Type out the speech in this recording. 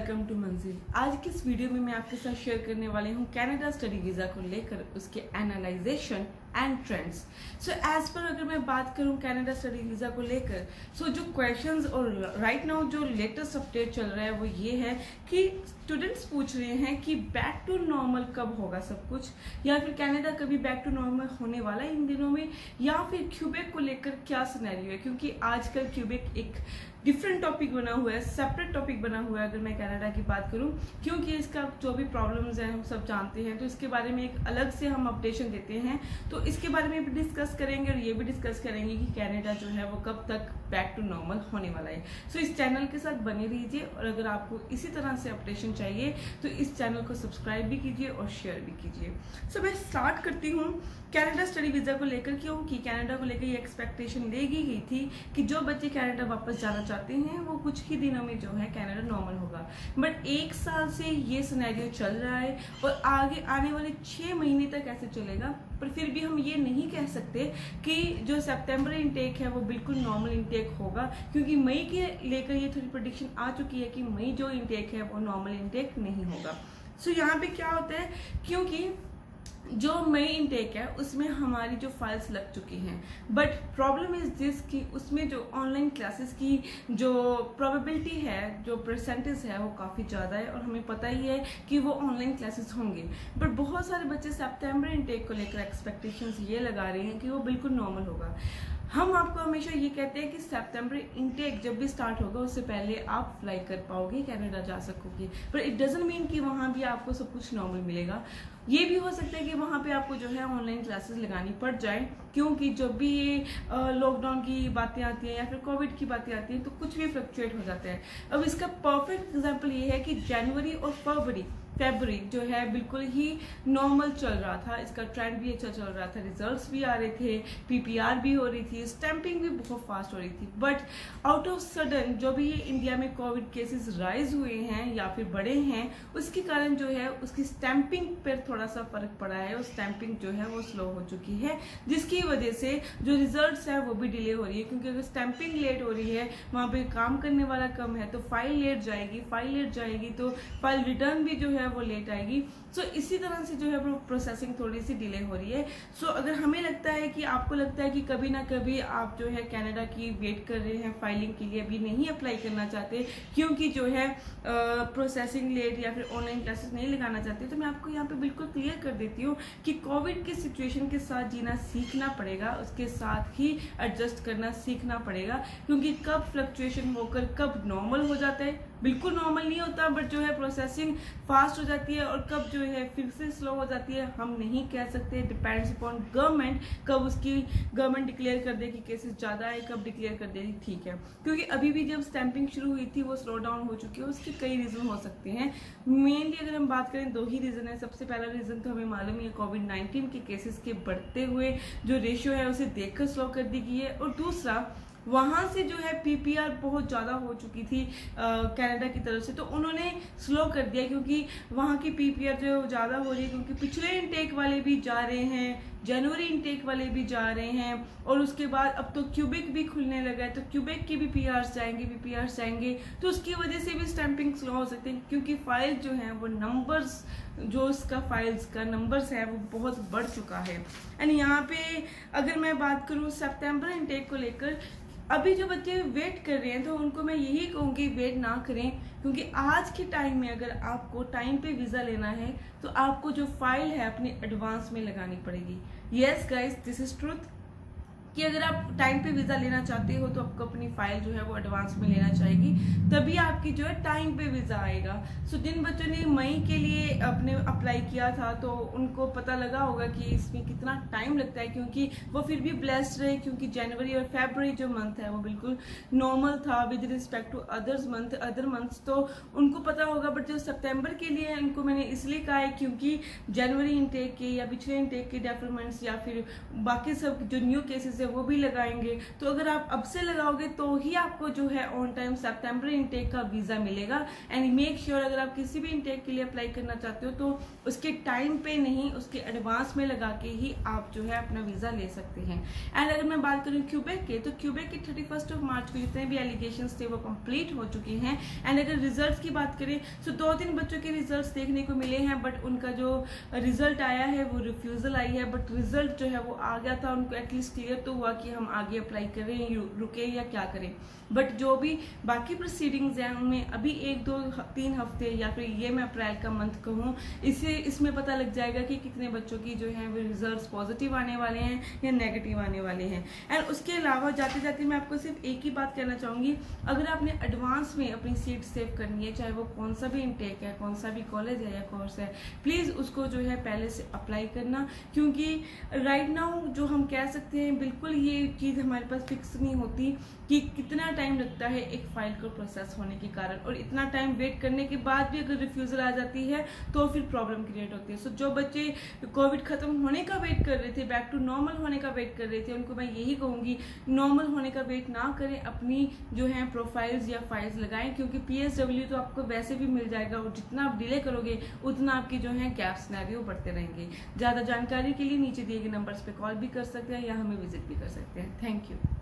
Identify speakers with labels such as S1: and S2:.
S1: Welcome to मंजिल। आज की इस वीडियो में मैं आपके साथ शेयर करने वाली हूँ कनाडा स्टडी वीज़ा को लेकर उसके analysation and trends. So as पर अगर मैं बात करूँ कनाडा स्टडी वीज़ा को लेकर, सो जो क्वेश्चंस और राइट नाउ जो लेटेस्ट अपडेट चल रहा है वो ये है कि स्टूडेंट्स पूछ रहे हैं कि बैक टू नॉर्मल कब होगा सब कुछ, या फिर कनाडा कभी बैक टू नॉर्मल होने वाला है इन दिनों में, या फिर क्यूबेक को लेकर क्या सिनेरियो है। क्योंकि आजकल क्यूबेक एक डिफरेंट टॉपिक बना हुआ है, सेपरेट टॉपिक बना हुआ है अगर मैं कनाडा की बात करूं, क्योंकि इसका जो भी प्रॉब्लम्स हैं हम सब जानते हैं। तो इसके बारे में एक अलग से हम अपडेशन देते हैं, तो इसके बारे में भी डिस्कस करेंगे और ये भी डिस्कस करेंगे कि कनाडा जो है वो कब तक बैक टू नॉर्मल होने वाला है। सो इस चैनल के साथ बने रहिए और अगर आपको इसी तरह से अपडेशन चाहिए तो इस चैनल को सब्सक्राइब भी कीजिए और शेयर भी कीजिए। सो मैं स्टार्ट करती हूँ कनाडा स्टडी वीज़ा को लेकर, क्योंकि कनाडा को लेकर ये एक्सपेक्टेशन लेगी गई थी कि जो बच्चे कनाडा वापस जाना चाहते हैं वो कुछ ही दिनों में जो है कनाडा नॉर्मल होगा। बट एक साल से ये सिनेरियो चल रहा है और आगे आने वाले 6 महीने तक ऐसे चलेगा। पर फिर भी हम ये नहीं कह सकते कि जो सितंबर इनटेक है वो बिल्कुल नॉर्मल इनटेक होगा, क्योंकि मई के लेकर ये थोड़ी प्रेडिक्शन आ चुकी है कि मई जो इनटेक है वो नॉर्मल इनटेक नहीं होगा। सो यहाँ पे क्या होता है, क्योंकि जो मई इनटेक है उसमें हमारी जो फाइल्स लग चुकी हैं, बट प्रॉब्लम इज दिस कि उसमें जो ऑनलाइन क्लासेस की जो प्रोबेबिलिटी है, जो परसेंटेज है वो काफ़ी ज़्यादा है और हमें पता ही है कि वो ऑनलाइन क्लासेस होंगे। बट बहुत सारे बच्चे सितंबर इनटेक को लेकर एक्सपेक्टेशंस ये लगा रहे हैं कि वो बिल्कुल नॉर्मल होगा। हम आपको हमेशा ये कहते हैं कि सितंबर इनटेक जब भी स्टार्ट होगा उससे पहले आप फ्लाई कर पाओगे, कनाडा जा सकोगे, पर इट डजंट मीन कि वहाँ भी आपको सब कुछ नॉर्मल मिलेगा। ये भी हो सकता है कि वहाँ पे आपको जो है ऑनलाइन क्लासेस लगानी पड़ जाए, क्योंकि जब भी ये लॉकडाउन की बातें आती हैं या फिर कोविड की बातें आती हैं तो कुछ भी फ्लक्चुएट हो जाता है। अब इसका परफेक्ट एग्जांपल ये है कि जनवरी और फरवरी जो है बिल्कुल ही नॉर्मल चल रहा था, इसका ट्रेंड भी अच्छा चल रहा था, रिजल्ट्स भी आ रहे थे, पीपीआर भी हो रही थी, स्टैंपिंग भी बहुत फास्ट हो रही थी। बट आउट ऑफ सडन जो भी ये इंडिया में कोविड केसेस राइज हुए हैं या फिर बढ़े हैं, उसके कारण जो है उसकी स्टैंपिंग पर थोड़ा सा फर्क पड़ा है और स्टैंपिंग जो है वो स्लो हो चुकी है, जिसकी वजह से जो रिजल्ट्स है वो भी डिले हो रही है। क्योंकि अगर स्टैंपिंग लेट हो रही है, वहाँ पे काम करने वाला कम है, तो फाइल लेट जाएगी तो फाइल रिटर्न भी जो है वो लेट आएगी। सो इसी तरह से जो है वो प्रोसेसिंग थोड़ी सी डिले हो रही है। सो अगर हमें लगता है कि आपको लगता है कि कभी ना कभी आप जो है कनाडा की वेट कर रहे हैं फाइलिंग के लिए, अभी नहीं अप्लाई करना चाहते क्योंकि जो है प्रोसेसिंग लेट या फिर ऑनलाइन क्लासेस नहीं लगाना चाहते, तो मैं आपको यहाँ पे बिल्कुल क्लियर कर देती हूँ कि कोविड की सिचुएशन के साथ जीना सीखना पड़ेगा, उसके साथ ही एडजस्ट करना सीखना पड़ेगा। क्योंकि कब फ्लक्चुएशन होकर कब नॉर्मल हो जाता है, बिल्कुल नॉर्मल नहीं होता, बट जो है प्रोसेसिंग फास्ट हो जाती है, और कब जो है फिर से स्लो हो जाती है हम नहीं कह सकते। डिपेंड्स अपॉन गवर्नमेंट, कब उसकी गवर्नमेंट डिक्लेयर कर दे कि केसेस ज़्यादा है, कब डिक्लेयर कर दे ठीक है। क्योंकि अभी भी जब स्टैंपिंग शुरू हुई थी वो स्लो डाउन हो चुकी है, उसके कई रीज़न हो सकते हैं। मेनली अगर हम बात करें 2 ही रीज़न है। सबसे पहला रीज़न तो हमें मालूम है कोविड-19 के केसेस के बढ़ते हुए जो रेशियो है उसे देखकर स्लो कर दी गई है, और दूसरा वहाँ से जो है पीपीआर बहुत ज़्यादा हो चुकी थी कनाडा की तरफ से, तो उन्होंने स्लो कर दिया, क्योंकि वहाँ की पीपीआर जो ज़्यादा हो रही है, क्योंकि पिछले इनटेक वाले भी जा रहे हैं, जनवरी इनटेक वाले भी जा रहे हैं, और उसके बाद अब तो क्यूबेक भी खुलने लगा है, तो क्यूबेक के भी पीपीआर जाएंगे, तो उसकी वजह से भी स्टैंपिंग स्लो हो सकती है। क्योंकि फाइल जो है वो नंबर्स, जो उसका फाइल्स का नंबर्स है वो बहुत बढ़ चुका है। एंड यहाँ पे अगर मैं बात करूँ सितंबर इनटेक को लेकर, अभी जो बच्चे वेट कर रहे हैं तो उनको मैं यही कहूँगी वेट ना करें, क्योंकि आज के टाइम में अगर आपको टाइम पे वीज़ा लेना है तो आपको जो फाइल है अपनी एडवांस में लगानी पड़ेगी। Yes guys, this is truth कि अगर आप टाइम पे वीज़ा लेना चाहते हो तो आपको अपनी फाइल जो है वो एडवांस में लेना चाहिए, तभी आपकी जो है टाइम पे वीज़ा आएगा। सो जिन बच्चों ने मई के लिए अपने अप्लाई किया था तो उनको पता लगा होगा कि इसमें कितना टाइम लगता है, क्योंकि वो फिर भी ब्लेस्ड रहे, क्योंकि जनवरी और फरवरी जो मंथ है वो बिल्कुल नॉर्मल था with respect to other months, तो उनको पता होगा। बट जो सितंबर के लिए उनको मैंने इसलिए कहा है क्योंकि जनवरी इनटेक के या पिछले इनटेक के डेवलपमेंट्स या फिर बाकी सब जो न्यू केसेस वो भी लगाएंगे। तो अगर आप अब से लगाओगे तो ही आपको जो है ऑन टाइम सितंबर इनटेक का वीजा मिलेगा। एंड मेक श्योर अगर आप किसी भी इनटेक के लिए अप्लाई करना चाहते हो तो उसके टाइम पे नहीं, उसके एडवांस में लगा के ही आप जो है अपना वीजा ले सकते हैं। एंड अगर मैं बात करूँ क्यूबेक के, तो क्यूबेक के 31 मार्च को जितने भी एलिगेशंस थे वो कंप्लीट हो चुके हैं। एंड अगर रिजल्ट्स की बात करें तो 2-3 बच्चों के रिजल्ट्स देखने को मिले हैं, बट उनका जो रिजल्ट आया है वो रिफ्यूजल आई है। बट रिजल्ट जो है वो आ गया था, उनको एटलीस्ट क्लियर तो हुआ कि हम आगे अप्लाई करें, रुके या क्या करें। बट जो भी बाकी प्रोसीडिंग्स हैं उनमें अभी 1-2-3 हफ्ते या फिर ये मैं अप्रैल का मंथ कहूँ, इसमें पता लग जाएगा कि कितने बच्चों की जो है वो रिजल्ट्स पॉजिटिव आने वाले हैं या नेगेटिव आने वाले हैं। एंड उसके अलावा जाते जाते मैं आपको सिर्फ एक ही बात कहना चाहूँगी, अगर आपने एडवांस में अपनी सीट सेव करनी है, चाहे वो कौन सा भी इनटेक है, कौन सा भी कॉलेज है या कोर्स है, प्लीज़ उसको जो है पहले से अप्लाई करना। क्योंकि राइट नाउ जो हम कह सकते हैं बिल्कुल ये चीज़ हमारे पास फिक्स नहीं होती कि कितना टाइम लगता है एक फाइल को प्रोसेस होने के कारण, और इतना टाइम वेट करने के बाद भी अगर रिफ्यूजल आ जाती है तो फिर प्रॉब्लम क्रिएट होती है। सो जो बच्चे कोविड खत्म होने का वेट कर रहे थे, बैक टू नॉर्मल होने का वेट कर रहे थे, उनको मैं यही कहूँगी नॉर्मल होने का वेट ना करें, अपनी जो है प्रोफाइल्स या फाइल्स लगाएं, क्योंकि PSW तो आपको वैसे भी मिल जाएगा, और जितना आप डिले करोगे उतना आपकी जो है गैप सिनेरियो बढ़ते रहेंगे। ज़्यादा जानकारी के लिए नीचे दिए गए नंबर्स पे कॉल भी कर सकते हैं या हमें विजिट भी कर सकते हैं। Thank you.